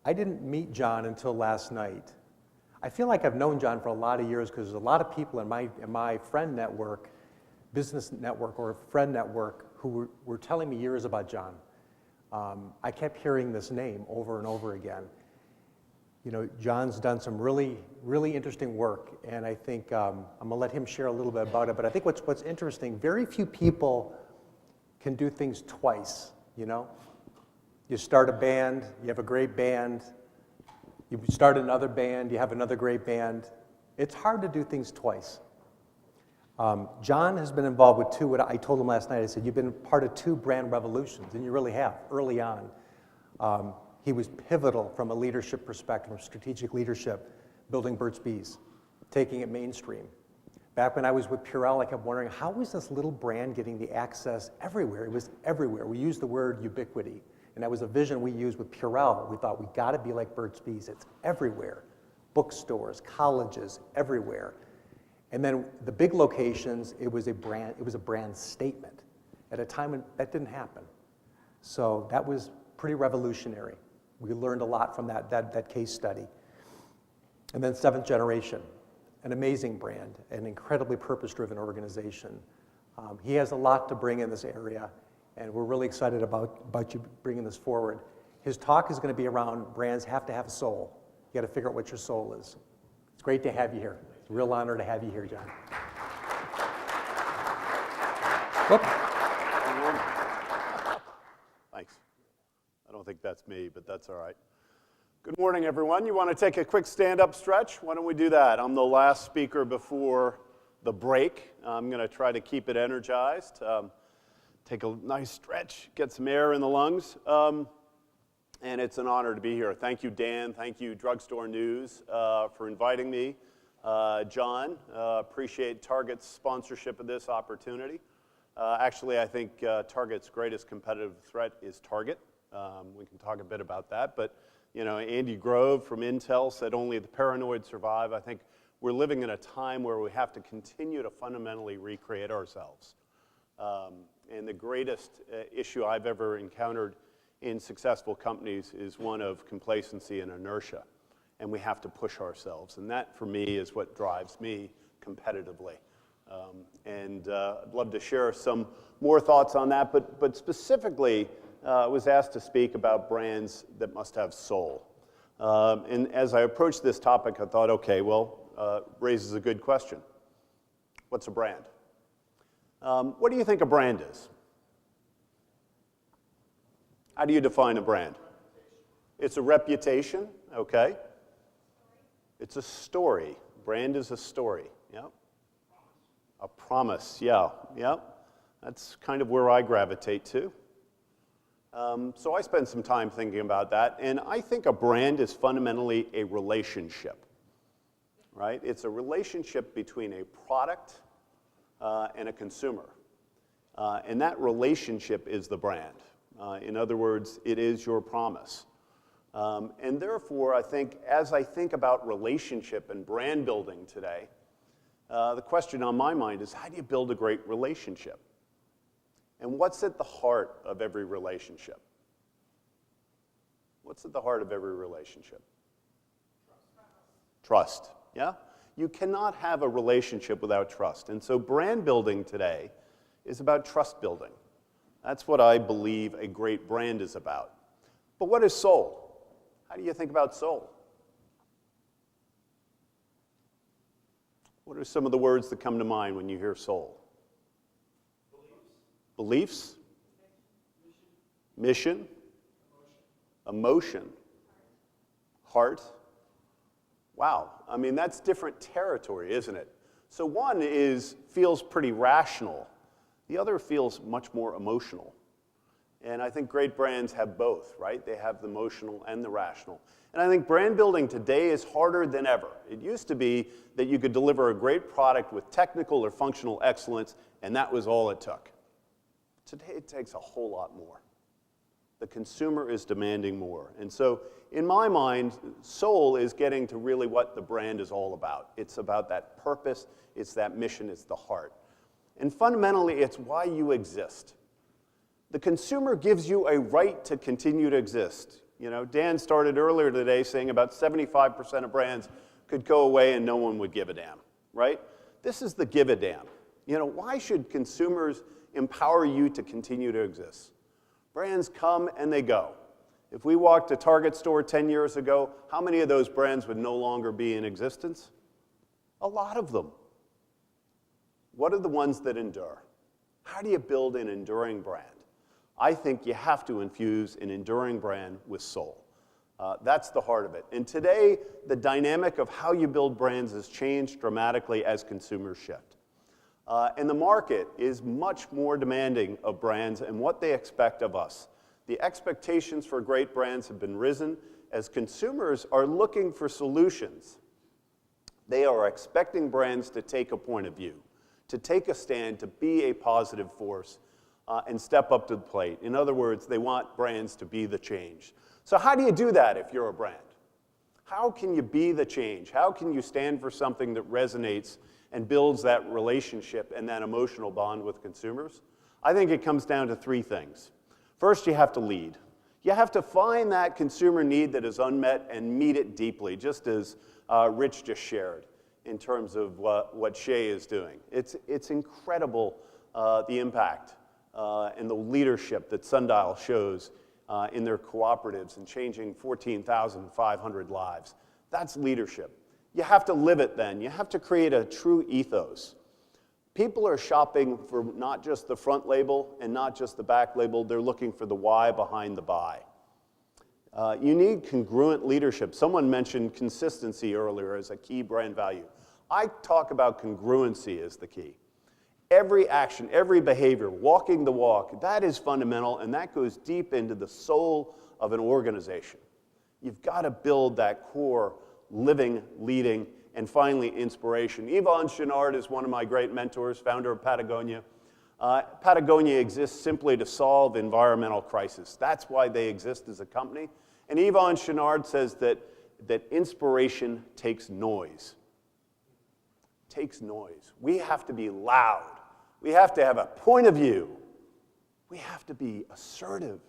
I didn't meet John until last night. I feel like I've known John for a lot of years because there's a lot of people in my friend network, business network or friend network who were telling me years about John. I kept hearing this name over and over again. You know, John's done some really, really interesting work, and I think I'm gonna let him share a little bit about it, but I think what's interesting, very few people can do things twice, you know? You start a band, you have a great band, you start another band, you have another great band. It's hard to do things twice. John has been involved with two, what I told him last night, I said, you've been part of two brand revolutions, and you really have, early on. He was pivotal from a leadership perspective, from strategic leadership, building Burt's Bees, taking it mainstream. Back when I was with Purell, I kept wondering, how was this little brand getting the access everywhere? It was everywhere. We used the word ubiquity, and that was a vision we used with Purell. We thought, we gotta be like Burt's Bees. It's everywhere. Bookstores, colleges, everywhere. And then the big locations, it was a brand statement. At a time when that didn't happen. So that was pretty revolutionary. We learned a lot from that case study. And then Seventh Generation, an amazing brand, an incredibly purpose-driven organization. He has a lot to bring in this area, and we're really excited about you bringing this forward. His talk is going to be around brands have to have a soul. You got to figure out what your soul is. It's great to have you here. It's a real honor to have you here, John. Whoop. Thanks. I don't think that's me, but that's all right. Good morning, everyone. You want to take a quick stand-up stretch? Why don't we do that? I'm the last speaker before the break. I'm going to try to keep it energized. Take a nice stretch, get some air in the lungs. And it's an honor to be here. Thank you, Dan. Thank you, Drugstore News, for inviting me. John, appreciate Target's sponsorship of this opportunity. Actually, I think Target's greatest competitive threat is Target. We can talk a bit about that. But, you know, Andy Grove from Intel said only the paranoid survive. I think we're living in a time where we have to continue to fundamentally recreate ourselves. And the greatest issue I've ever encountered in successful companies is one of complacency and inertia. And we have to push ourselves. And that, for me, is what drives me competitively. I'd love to share some more thoughts on that. But specifically, I was asked to speak about brands that must have soul. And as I approached this topic, I thought, okay, well, raises a good question. What's a brand? What do you think a brand is? How do you define a brand? It's a reputation, okay. It's a story. Brand is a story, yeah. A promise, yeah. That's kind of where I gravitate to. So I spent some time thinking about that, and I think a brand is fundamentally a relationship, right? It's a relationship between a product and a consumer. And that relationship is the brand. In other words, it is your promise. And therefore, I think, as I think about relationship and brand building today, the question on my mind is, how do you build a great relationship? And what's at the heart of every relationship? What's at the heart of every relationship? Trust, yeah? You cannot have a relationship without trust. And so brand building today is about trust building. That's what I believe a great brand is about. But what is soul? How do you think about soul? What are some of the words that come to mind when you hear soul? Beliefs? Mission? Emotion? Heart? Wow, I mean, that's different territory, isn't it? So one feels pretty rational. The other feels much more emotional. And I think great brands have both, right? They have the emotional and the rational. And I think brand building today is harder than ever. It used to be that you could deliver a great product with technical or functional excellence, and that was all it took. Today it takes a whole lot more. The consumer is demanding more. And so in my mind, soul is getting to really what the brand is all about. It's about that purpose, it's that mission, it's the heart. And fundamentally, it's why you exist. The consumer gives you a right to continue to exist. You know, Dan started earlier today saying about 75% of brands could go away and no one would give a damn, right? This is the give a damn. You know, why should consumers empower you to continue to exist? Brands come and they go. If we walked a Target store 10 years ago, how many of those brands would no longer be in existence? A lot of them. What are the ones that endure? How do you build an enduring brand? I think you have to infuse an enduring brand with soul. That's the heart of it. And today, the dynamic of how you build brands has changed dramatically as consumers shift. And the market is much more demanding of brands and what they expect of us. The expectations for great brands have been risen as consumers are looking for solutions. They are expecting brands to take a point of view, to take a stand, to be a positive force, and step up to the plate. In other words, they want brands to be the change. So how do you do that if you're a brand? How can you be the change? How can you stand for something that resonates and builds that relationship and that emotional bond with consumers? I think it comes down to three things. First, you have to lead. You have to find that consumer need that is unmet and meet it deeply, just as Rich just shared in terms of what Shea is doing. It's incredible the impact and the leadership that Sundial shows in their cooperatives and changing 14,500 lives. That's leadership. You have to live it then. You have to create a true ethos. People are shopping for not just the front label and not just the back label. They're looking for the why behind the buy. You need congruent leadership. Someone mentioned consistency earlier as a key brand value. I talk about congruency as the key. Every action, every behavior, walking the walk, that is fundamental, and that goes deep into the soul of an organization. You've got to build that core living, leading, and finally, inspiration. Yvon Chouinard is one of my great mentors, founder of Patagonia. Patagonia exists simply to solve environmental crisis. That's why they exist as a company. And Yvon Chouinard says that inspiration takes noise. Takes noise. We have to be loud. We have to have a point of view. We have to be assertive.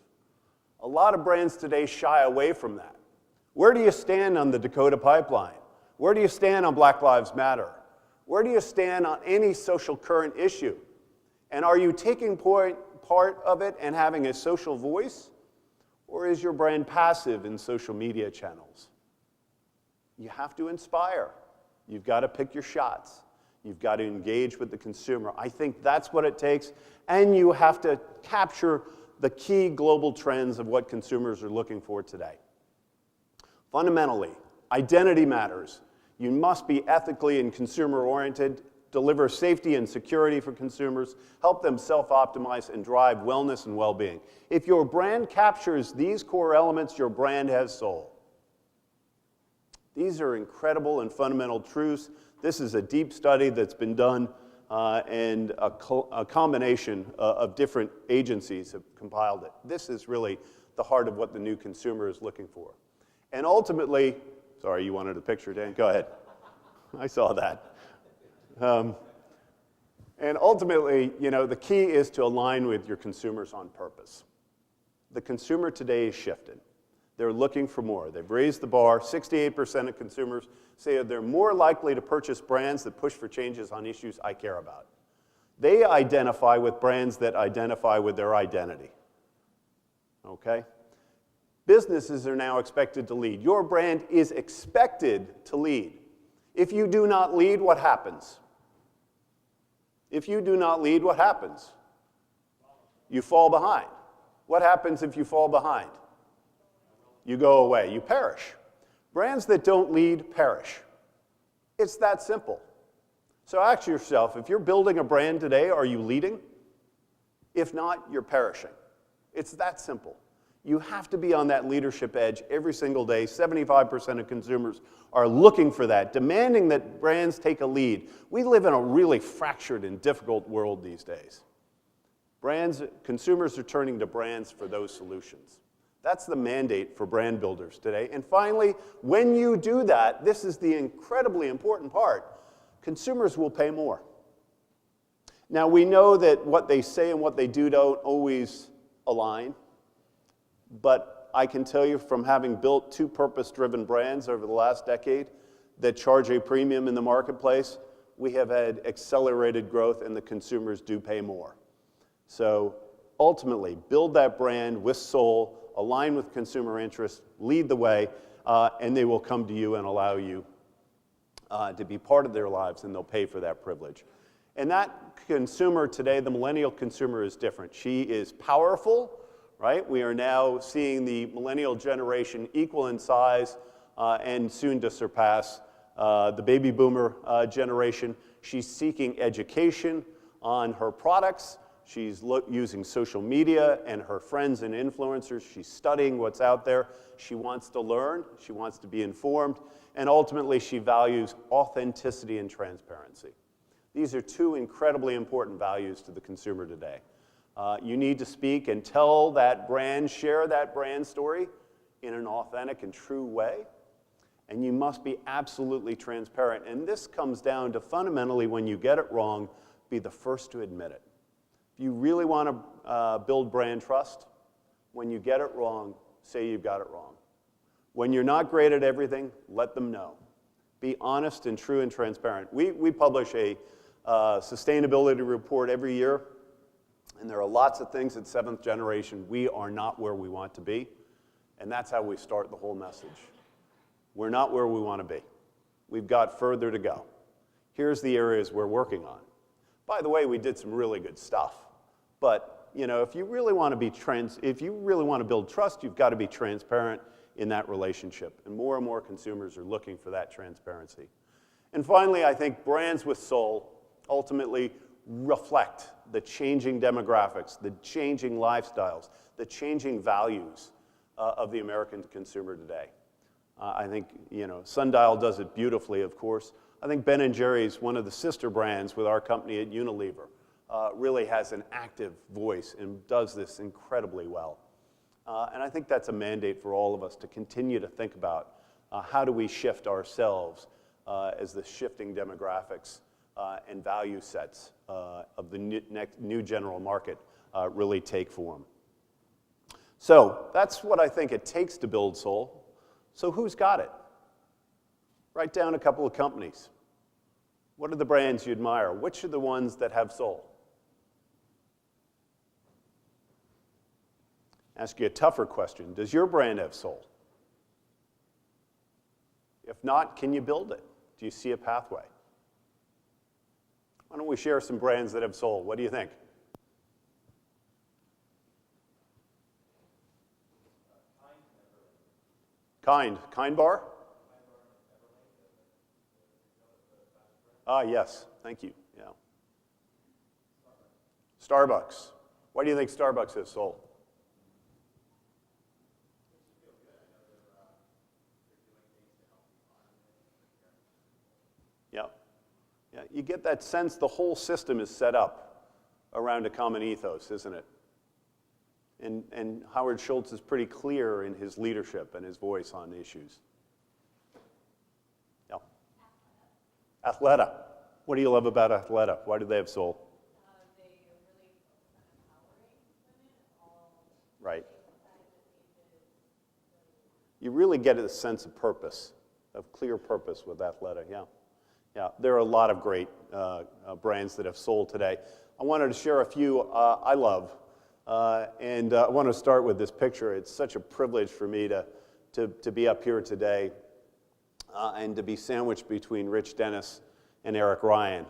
A lot of brands today shy away from that. Where do you stand on the Dakota Pipeline? Where do you stand on Black Lives Matter? Where do you stand on any social current issue? And are you taking part of it and having a social voice? Or is your brand passive in social media channels? You have to inspire. You've got to pick your shots. You've got to engage with the consumer. I think that's what it takes. And you have to capture the key global trends of what consumers are looking for today. Fundamentally, identity matters. You must be ethically and consumer-oriented, deliver safety and security for consumers, help them self-optimize, and drive wellness and well-being. If your brand captures these core elements, your brand has soul. These are incredible and fundamental truths. This is a deep study that's been done, and a combination of different agencies have compiled it. This is really the heart of what the new consumer is looking for. And ultimately, sorry, you wanted a picture, Dan? Go ahead. I saw that. And ultimately, you know, the key is to align with your consumers on purpose. The consumer today is shifted. They're looking for more. They've raised the bar. 68% of consumers say they're more likely to purchase brands that push for changes on issues I care about. They identify with brands that identify with their identity. Okay? Businesses are now expected to lead. Your brand is expected to lead. If you do not lead, what happens? If you do not lead, what happens? You fall behind. What happens if you fall behind? You go away. You perish. Brands that don't lead perish. It's that simple. So ask yourself, if you're building a brand today, are you leading? If not, you're perishing. It's that simple. You have to be on that leadership edge every single day. 75% of consumers are looking for that, demanding that brands take a lead. We live in a really fractured and difficult world these days. Consumers are turning to brands for those solutions. That's the mandate for brand builders today. And finally, when you do that, this is the incredibly important part, consumers will pay more. Now, we know that what they say and what they do don't always align. But I can tell you from having built 2 purpose-driven brands over the last decade that charge a premium in the marketplace, we have had accelerated growth and the consumers do pay more. So ultimately, build that brand with soul, align with consumer interest, lead the way, and they will come to you and allow you to be part of their lives, and they'll pay for that privilege. And that consumer today, the millennial consumer, is different. She is powerful, right? We are now seeing the millennial generation equal in size and soon to surpass the baby boomer generation. She's seeking education on her products. She's using social media and her friends and influencers. She's studying what's out there. She wants to learn. She wants to be informed. And ultimately, she values authenticity and transparency. These are 2 incredibly important values to the consumer today. You need to speak and tell that brand, share that brand story in an authentic and true way. And you must be absolutely transparent. And this comes down to fundamentally, when you get it wrong, be the first to admit it. If you really want to build brand trust, when you get it wrong, say you've got it wrong. When you're not great at everything, let them know. Be honest and true and transparent. We publish a sustainability report every year, and there are lots of things at Seventh Generation we are not where we want to be, and that's how we start the whole message. We're not where we want to be. We've got further to go. Here's the areas we're working on. By the way, we did some really good stuff. But if you really want to build trust, you've got to be transparent in that relationship. And more consumers are looking for that transparency. And finally, I think brands with soul ultimately reflect the changing demographics, the changing lifestyles, the changing values of the American consumer today. I think, Sundial does it beautifully, of course. I think Ben & Jerry's, one of the sister brands with our company at Unilever, really has an active voice and does this incredibly well. And I think that's a mandate for all of us to continue to think about how do we shift ourselves as the shifting demographics and value sets of the new general market really take form. So that's what I think it takes to build soul. So who's got it? Write down a couple of companies. What are the brands you admire? Which are the ones that have soul? Ask you a tougher question. Does your brand have soul? If not, can you build it? Do you see a pathway? Why don't we share some brands that have soul? What do you think? Kind Bar? Ah, yes. Thank you. Yeah. Starbucks. Why do you think Starbucks has soul? Yeah. Yeah. You get that sense the whole system is set up around a common ethos, isn't it? And Howard Schultz is pretty clear in his leadership and his voice on issues. Yeah. Athleta. What do you love about Athleta? Why do they have soul? They are really focused on empowering women. Right. You really get a sense of purpose, of clear purpose with Athleta, yeah. Yeah, there are a lot of great brands that have soul today. I wanted to share a few I love. And I want to start with this picture. It's such a privilege for me to be up here today and to be sandwiched between Rich Dennis and Eric Ryan.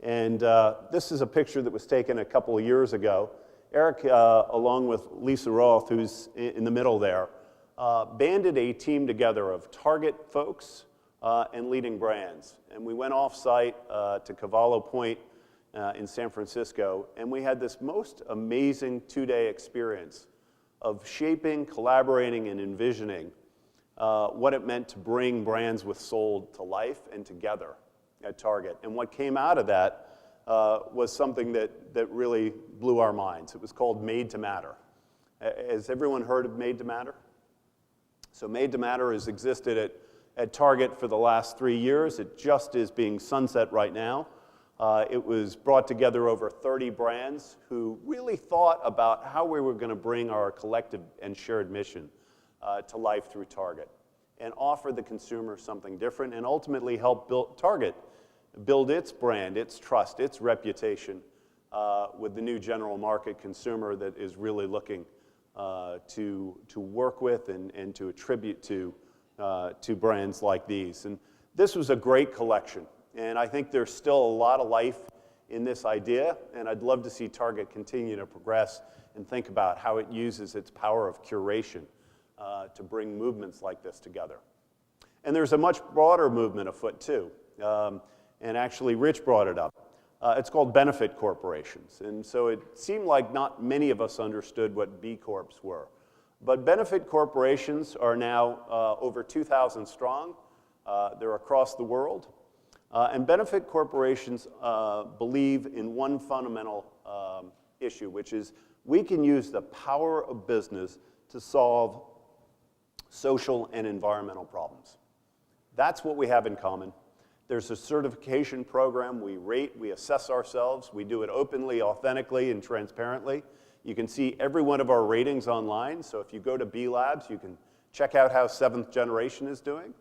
This is a picture that was taken a couple of years ago. Eric, along with Lisa Roth, who's in the middle there, banded a team together of Target folks and leading brands. And we went off-site to Cavallo Point in San Francisco, and we had this most amazing 2-day experience of shaping, collaborating, and envisioning what it meant to bring brands with soul to life and together at Target. And what came out of that was something that really blew our minds. It was called Made to Matter. Has everyone heard of Made to Matter? So Made to Matter has existed at Target for the last 3 years. It just is being sunset right now. It was brought together over 30 brands who really thought about how we were going to bring our collective and shared mission to life through Target and offer the consumer something different and ultimately help Target build its brand, its trust, its reputation with the new general market consumer that is really looking to work with and to attribute to brands like these. And this was a great collection. And I think there's still a lot of life in this idea, and I'd love to see Target continue to progress and think about how it uses its power of curation to bring movements like this together. And there's a much broader movement afoot too, and actually Rich brought it up. It's called benefit corporations, and so it seemed like not many of us understood what B Corps were. But benefit corporations are now over 2,000 strong. They're across the world. And benefit corporations believe in one fundamental issue, which is we can use the power of business to solve social and environmental problems. That's what we have in common. There's a certification program. We rate, we assess ourselves. We do it openly, authentically, and transparently. You can see every one of our ratings online. So if you go to B Labs, you can check out how Seventh Generation is doing.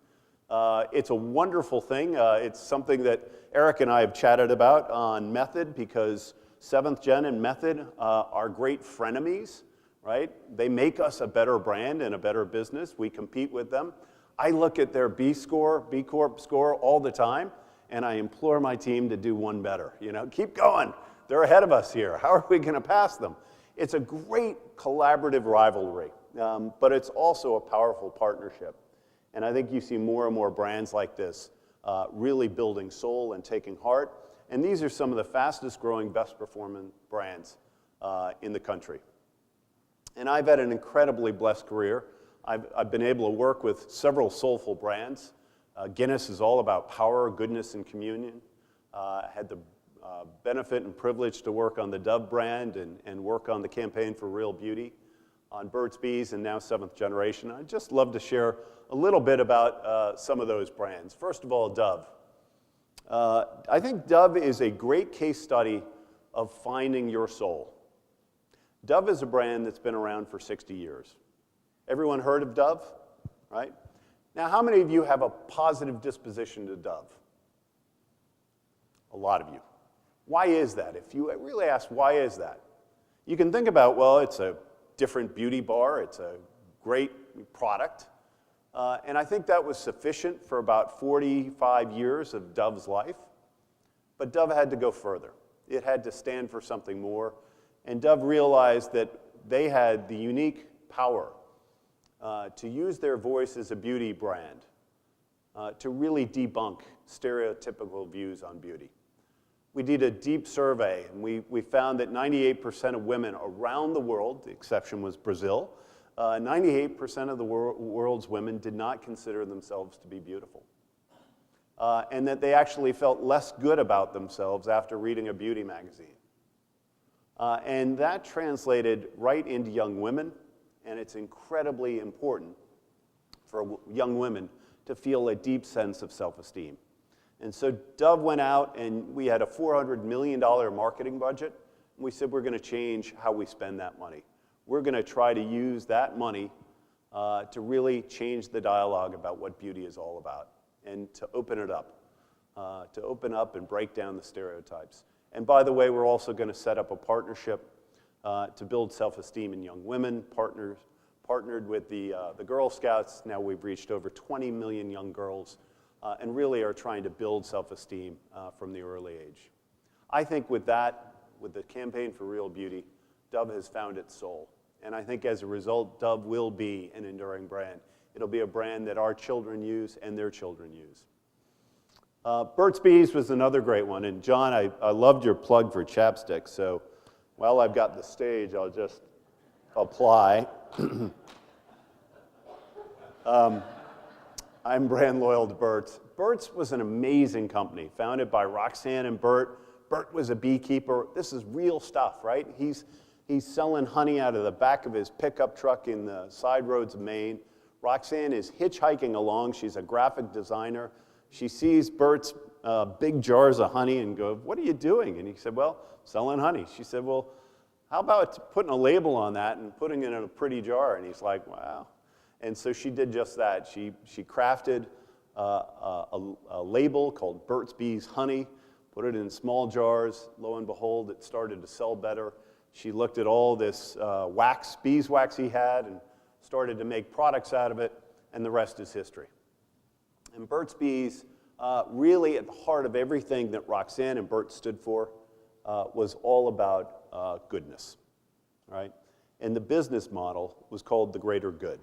It's a wonderful thing. It's something that Eric and I have chatted about on Method because Seventh Gen and Method are great frenemies, right? They make us a better brand and a better business. We compete with them. I look at their B Corp score all the time, and I implore my team to do one better. You know, keep going. They're ahead of us here. How are we going to pass them? It's a great collaborative rivalry, but it's also a powerful partnership. And I think you see more and more brands like this really building soul and taking heart. And these are some of the fastest growing, best performing brands in the country. And I've had an incredibly blessed career. I've been able to work with several soulful brands. Guinness is all about power, goodness, and communion. I had the benefit and privilege to work on the Dove brand and work on the campaign for Real Beauty, on Burt's Bees, and now Seventh Generation. I'd just love to share a little bit about some of those brands. First of all, Dove. I think Dove is a great case study of finding your soul. Dove is a brand that's been around for 60 years. Everyone heard of Dove, right? Now, how many of you have a positive disposition to Dove? A lot of you. Why is that? If you really ask, why is that? You can think about, well, it's a different beauty bar. It's a great product. And I think that was sufficient for about 45 years of Dove's life. But Dove had to go further. It had to stand for something more. And Dove realized that they had the unique power to use their voice as a beauty brand to really debunk stereotypical views on beauty. We did a deep survey, and we found that 98% of women around the world, the exception was Brazil, 98% of the world's women did not consider themselves to be beautiful. And that they actually felt less good about themselves after reading a beauty magazine. And that translated right into young women, and it's incredibly important for young women to feel a deep sense of self-esteem. And so Dove went out, and we had a $400 million marketing budget. And we said we're going to change how we spend that money. We're going to try to use that money to really change the dialogue about what beauty is all about and to open it up, and break down the stereotypes. And by the way, we're also going to set up a partnership to build self-esteem in young women, partnered with the Girl Scouts. Now we've reached over 20 million young girls and really are trying to build self-esteem from the early age. I think with that, with the campaign for Real Beauty, Dove has found its soul. And I think as a result, Dove will be an enduring brand. It'll be a brand that our children use and their children use. Burt's Bees was another great one. And John, I loved your plug for chapstick. So while I've got the stage, I'll just apply. I'm brand loyal to Burt's. Burt's was an amazing company, founded by Roxanne and Burt. Burt was a beekeeper. This is real stuff, right? He's selling honey out of the back of his pickup truck in the side roads of Maine. Roxanne is hitchhiking along. She's a graphic designer. She sees Bert's big jars of honey and goes, "What are you doing?" And he said, "Well, selling honey." She said, "Well, how about putting a label on that and putting it in a pretty jar?" And he's like, "Wow." And so she did just that. She crafted a label called Burt's Bees Honey, put it in small jars. Lo and behold, it started to sell better. She looked at all this beeswax he had and started to make products out of it, and the rest is history. And Burt's Bees, really at the heart of everything that Roxanne and Bert stood for, was all about goodness, right? And the business model was called the greater good.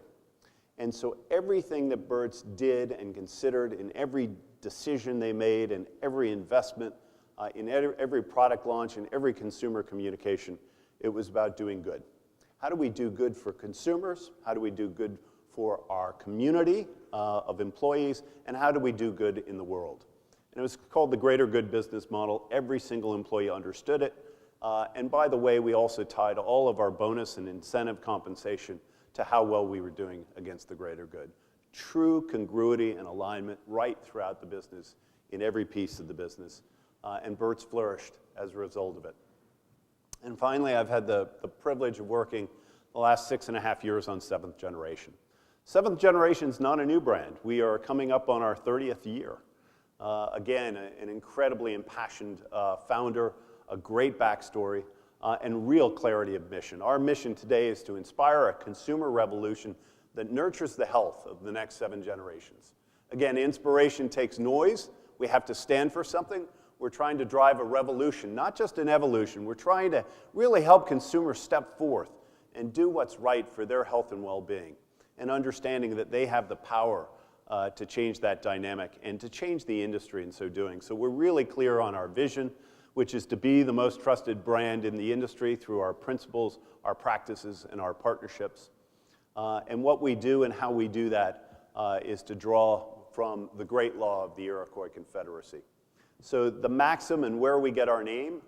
And so everything that Burt's did and considered in every decision they made and every investment, in every product launch and every consumer communication, it was about doing good. How do we do good for consumers? How do we do good for our community of employees? And how do we do good in the world? And it was called the greater good business model. Every single employee understood it. And by the way, we also tied all of our bonus and incentive compensation to how well we were doing against the greater good. True congruity and alignment right throughout the business, in every piece of the business. And Burt's flourished as a result of it. And finally, I've had the privilege of working the last 6.5 years on Seventh Generation. Seventh Generation is not a new brand. We are coming up on our 30th year. Again, an incredibly impassioned founder, a great backstory, and real clarity of mission. Our mission today is to inspire a consumer revolution that nurtures the health of the next 7 generations. Again, inspiration takes noise. We have to stand for something. We're trying to drive a revolution, not just an evolution. We're trying to really help consumers step forth and do what's right for their health and well-being, and understanding that they have the power to change that dynamic and to change the industry in so doing. So we're really clear on our vision, which is to be the most trusted brand in the industry through our principles, our practices, and our partnerships. And what we do and how we do that is to draw from the great law of the Iroquois Confederacy. So the maxim and where we get our name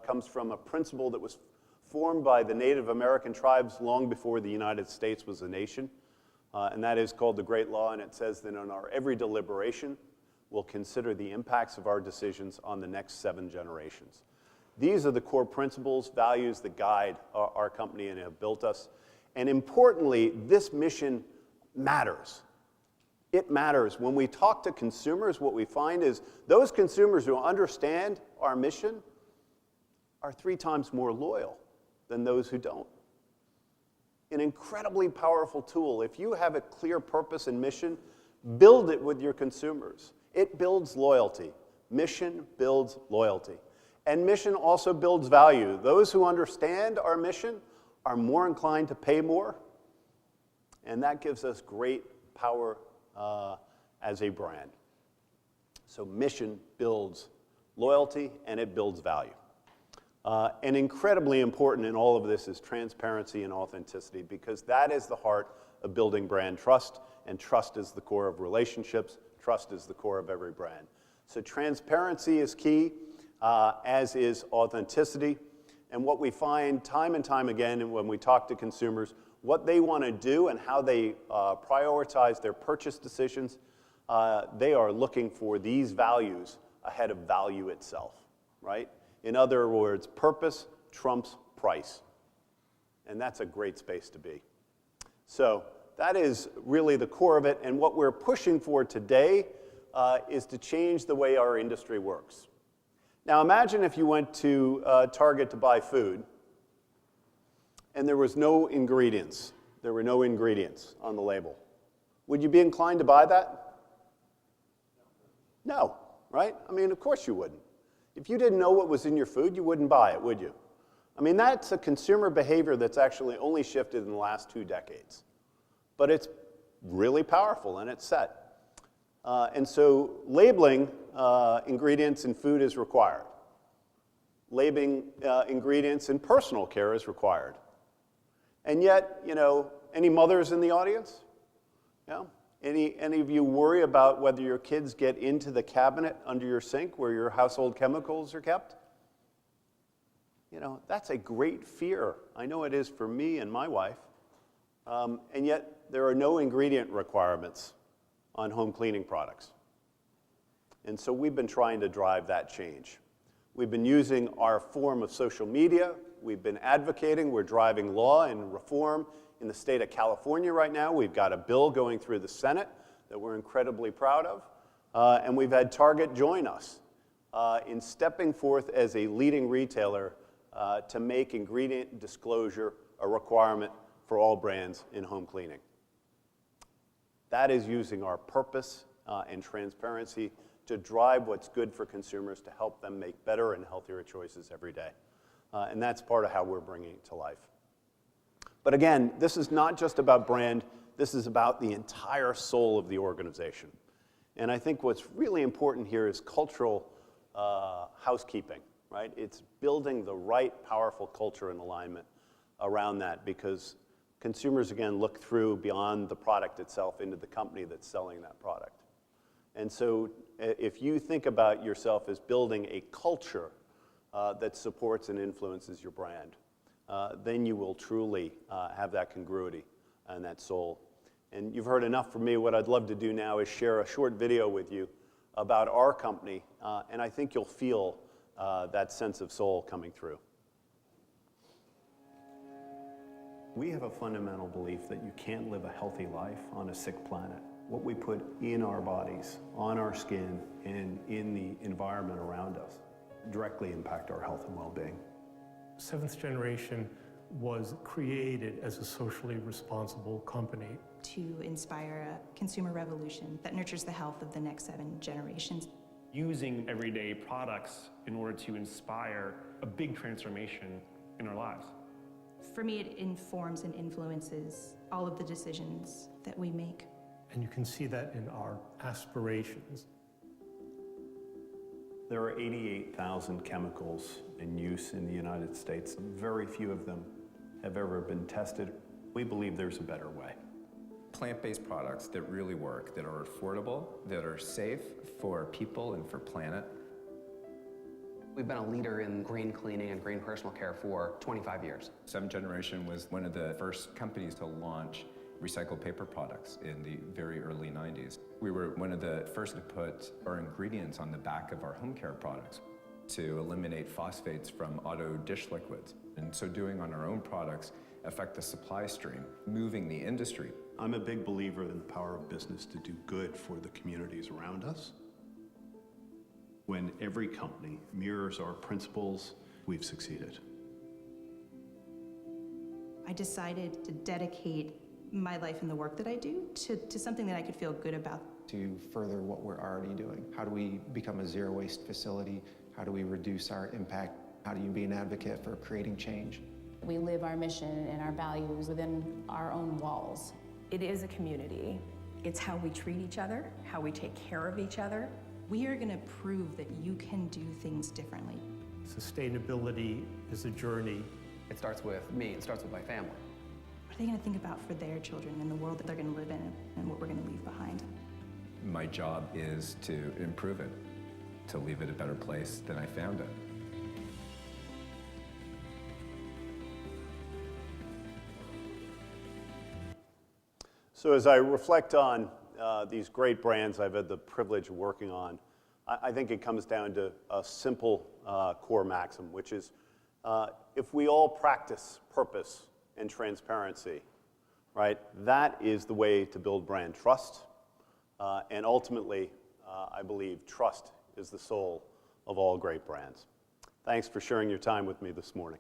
comes from a principle that was formed by the Native American tribes long before the United States was a nation. And that is called the Great Law, and it says that in our every deliberation, we'll consider the impacts of our decisions on the next 7 generations. These are the core principles, values that guide our company and have built us. And importantly, this mission matters. It matters. When we talk to consumers, what we find is those consumers who understand our mission are 3 times more loyal than those who don't. An incredibly powerful tool. If you have a clear purpose and mission, build it with your consumers. It builds loyalty. Mission builds loyalty. And mission also builds value. Those who understand our mission are more inclined to pay more, and that gives us great power as a brand. So mission builds loyalty, and it builds value. And incredibly important in all of this is transparency and authenticity, because that is the heart of building brand trust, and trust is the core of relationships. Trust is the core of every brand. So transparency is key, as is authenticity. And what we find time and time again when we talk to consumers, what they want to do and how they prioritize their purchase decisions, they are looking for these values ahead of value itself, right? In other words, purpose trumps price. And that's a great space to be. So that is really the core of it. And what we're pushing for today is to change the way our industry works. Now imagine if you went to Target to buy food and there was no ingredients. There were no ingredients on the label. Would you be inclined to buy that? No, right? I mean, of course you wouldn't. If you didn't know what was in your food, you wouldn't buy it, would you? I mean, that's a consumer behavior that's actually only shifted in the last 2 decades. But it's really powerful and it's set. And so labeling ingredients in food is required. Labeling ingredients in personal care is required. And yet, you know, any mothers in the audience? Yeah? Any of you worry about whether your kids get into the cabinet under your sink where your household chemicals are kept? You know, that's a great fear. I know it is for me and my wife. And yet, there are no ingredient requirements on home cleaning products. And so we've been trying to drive that change. We've been using our form of social media. We've been advocating. We're driving law and reform in the state of California right now. We've got a bill going through the Senate that we're incredibly proud of. And we've had Target join us in stepping forth as a leading retailer to make ingredient disclosure a requirement for all brands in home cleaning. That is using our purpose and transparency to drive what's good for consumers to help them make better and healthier choices every day. And that's part of how we're bringing it to life. But again, this is not just about brand, this is about the entire soul of the organization. And I think what's really important here is cultural housekeeping, right? It's building the right powerful culture and alignment around that, because consumers, again, look through beyond the product itself into the company that's selling that product. And so if you think about yourself as building a culture that supports and influences your brand, then you will truly have that congruity and that soul. And you've heard enough from me. What I'd love to do now is share a short video with you about our company, and I think you'll feel that sense of soul coming through. We have a fundamental belief that you can't live a healthy life on a sick planet. What we put in our bodies, on our skin, and in the environment around us directly impact our health and well-being. Seventh Generation was created as a socially responsible company to inspire a consumer revolution that nurtures the health of the next 7 generations. Using everyday products in order to inspire a big transformation in our lives. For me, it informs and influences all of the decisions that we make. and you can see that in our aspirations. There are 88,000 chemicals in use in the United States. Very few of them have ever been tested. We believe there's a better way. Plant-based products that really work, that are affordable, that are safe for people and for planet. We've been a leader in green cleaning and green personal care for 25 years. Seventh Generation was one of the first companies to launch recycled paper products in the very early 90s. We were one of the first to put our ingredients on the back of our home care products to eliminate phosphates from auto dish liquids. And so doing on our own products affect the supply stream, moving the industry. I'm a big believer in the power of business to do good for the communities around us. When every company mirrors our principles, we've succeeded. I decided to dedicate my life and the work that I do to something that I could feel good about. To further what we're already doing. How do we become a zero waste facility? How do we reduce our impact? How do you be an advocate for creating change? We live our mission and our values within our own walls. It is a community. It's how we treat each other, how we take care of each other. We are going to prove that you can do things differently. Sustainability is a journey. It starts with me, it starts with my family. What are they going to think about for their children and the world that they're going to live in and what we're going to leave behind? My job is to improve it, to leave it a better place than I found it. So as I reflect on these great brands I've had the privilege of working on, I think it comes down to a simple core maxim, which is if we all practice purpose and transparency, right, that is the way to build brand trust. And ultimately, I believe trust is the soul of all great brands. Thanks for sharing your time with me this morning.